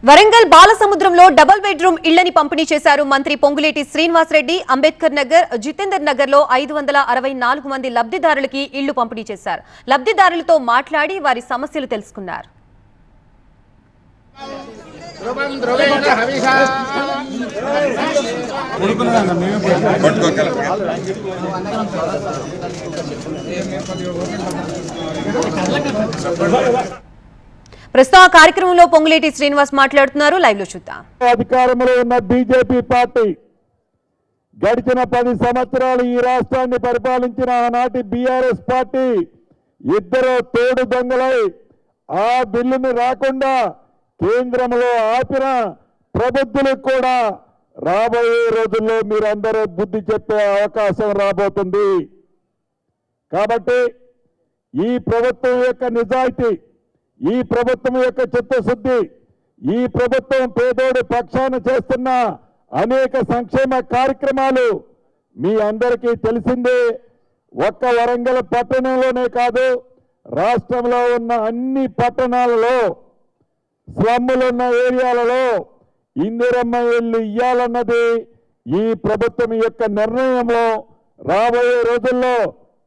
Warangal బాలసముద్రంలో double bedroom ఇళ్లని పంపిణీ చేశారు మంత్రి పొంగులేటి శ్రీనివాసరెడ్డి. అంబేద్కర్ నగర్, జితేందర్ నగర్ లో 564 మంది లబ్ధిదారులకి ఇళ్లు పంపిణీ చేశారు. లబ్ధిదారులతో మాట్లాడి వారి సమస్యలు తెలుసుకున్నారు. ప్రస్తుతం కార్యక్రమంలో పొంగులేటి శ్రీనివాస్ మాట్లాడుతున్నారు. లైవ్ లో చూద్దాం. అధికారంలో ఉన్న బీజేపీ పార్టీ గడిచిన 10 సంవత్సరాలు ఈ రాష్ట్రాన్ని పరిపాలించిన ఆనాటి బీఆర్ఎస్ పార్టీ ఇద్దరు తోడు దొంగలై ఆ బిల్లుని రాకుండా కేంద్రంలో ఆపిన ప్రబుద్ధులకు కూడా రాబోయే రోజుల్లో మీరందరూ బుద్ధి చెప్పే అవకాశం రాబోతుంది. కాబట్టి ఈ ప్రభుత్వం యొక్క నిజాయితీ, ఈ ప్రభుత్వం యొక్క చిత్తశుద్ధి, ఈ ప్రభుత్వం పేదోడి పక్షాన చేస్తున్న అనేక సంక్షేమ కార్యక్రమాలు మీ అందరికీ తెలిసిందే. ఒక్క వరంగల్ పట్టణంలోనే కాదు, రాష్ట్రంలో ఉన్న అన్ని పట్టణాలలో, స్లమ్ములున్న ఏరియాలలో ఇందిరమ్మ ఇల్లు ఇయ్యాలన్నది ఈ ప్రభుత్వం యొక్క నిర్ణయంలో. రాబోయే రోజుల్లో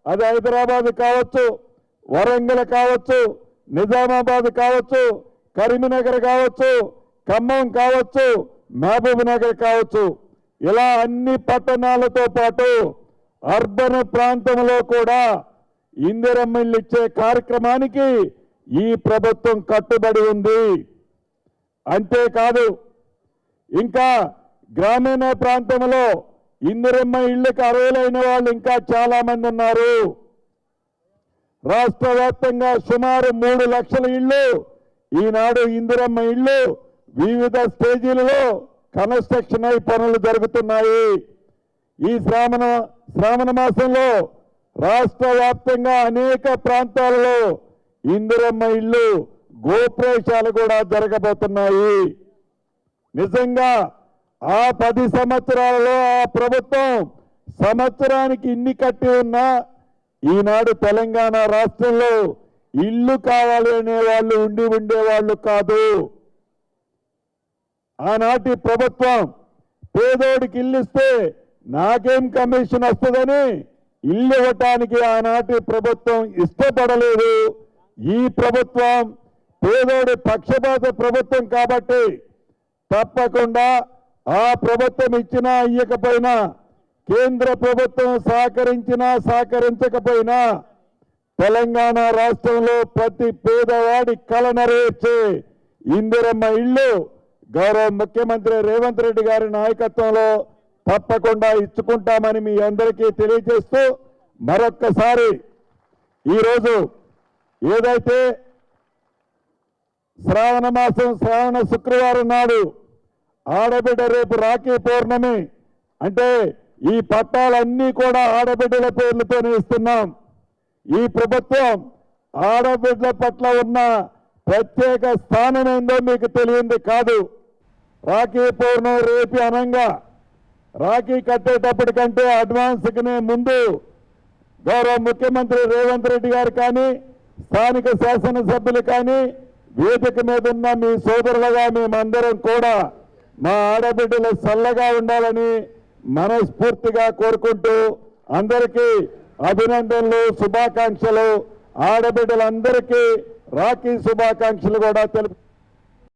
అది హైదరాబాద్ కావచ్చు, వరంగల్ కావచ్చు, నిజామాబాద్ కావచ్చు, కరీంనగర్ కావచ్చు, ఖమ్మం కావచ్చు, మహబూబ్ నగర్ కావచ్చు, ఇలా అన్ని పట్టణాలతో పాటు అర్బన్ ప్రాంతంలో కూడా ఇందిరమ్మ ఇల్లు ఇచ్చే కార్యక్రమానికి ఈ ప్రభుత్వం కట్టుబడి ఉంది. అంతేకాదు, ఇంకా గ్రామీణ ప్రాంతంలో ఇందిరమ్మ ఇళ్లకు అర్హులైన వాళ్ళు ఇంకా చాలా మంది ఉన్నారు. రాష్ట్ర వ్యాప్తంగా సుమారు 3 లక్షల ఇళ్లు ఈనాడు ఇందిరమ్మ ఇళ్లు వివిధ స్టేజీలలో కన్స్ట్రక్షన్ అయి పనులు జరుగుతున్నాయి. ఈ శ్రావణ మాసంలో రాష్ట్ర వ్యాప్తంగా అనేక ప్రాంతాలలో ఇందిరమ్మ ఇళ్లు గోప్రవేశాలు కూడా జరగబోతున్నాయి. నిజంగా ఆ 10 సంవత్సరాలలో ఆ ప్రభుత్వం సంవత్సరానికి ఇన్ని కట్టి ఉన్నా ఈనాడు తెలంగాణ రాష్ట్రంలో ఇల్లు కావాలి అనే వాళ్ళు ఉండేవాళ్ళు కాదు. ఆనాటి ప్రభుత్వం పేదోడికి ఇల్లు ఇస్తే నాకేం కమిషన్ వస్తుందని ఇల్లు ఇవ్వటానికి ఆనాటి ప్రభుత్వం ఇష్టపడలేదు. ఈ ప్రభుత్వం పేదోడి పక్షపాత ప్రభుత్వం కాబట్టి తప్పకుండా ఆ ప్రభుత్వం ఇచ్చినా ఇయ్యకపోయినా, కేంద్ర ప్రభుత్వం సహకరించినా సహకరించకపోయినా తెలంగాణ రాష్ట్రంలో ప్రతి పేదవాడి కల నెరవేర్చే ఇందిరమ్మ ఇల్లు గౌరవ ముఖ్యమంత్రి రేవంత్ రెడ్డి గారి నాయకత్వంలో తప్పకుండా ఇచ్చుకుంటామని మీ అందరికీ తెలియజేస్తూ, మరొక్కసారి ఈరోజు ఏదైతే శ్రావణ మాసం శ్రావణ శుక్రవారం నాడు ఆడబిడ్డ, రేపు రాఖీ పౌర్ణమి, అంటే ఈ పట్టాలన్నీ కూడా ఆడబిడ్డల పేర్లతోనే ఇస్తున్నాం. ఈ ప్రభుత్వం ఆడబిడ్డల పట్ల ఉన్న ప్రత్యేక స్థానం ఏందో మీకు తెలియంది కాదు. రాఖీ పౌర్ణమి రేపు అనంగా రాఖీ కట్టేటప్పటికంటే అడ్వాన్స్కి ముందు గౌరవ ముఖ్యమంత్రి రేవంత్ రెడ్డి గారు కానీ, స్థానిక శాసనసభ్యులు కానీ, వేదిక మీద ఉన్న మీ సోదరులుగా మేమందరం కూడా మా ఆడబిడ్డలు చల్లగా ఉండాలని మనస్ఫూర్తిగా కోరుకుంటూ అందరికీ అభినందనలు, శుభాకాంక్షలు. ఆడబిడ్డలందరికీ రాఖీ శుభాకాంక్షలు కూడా తెలుపు.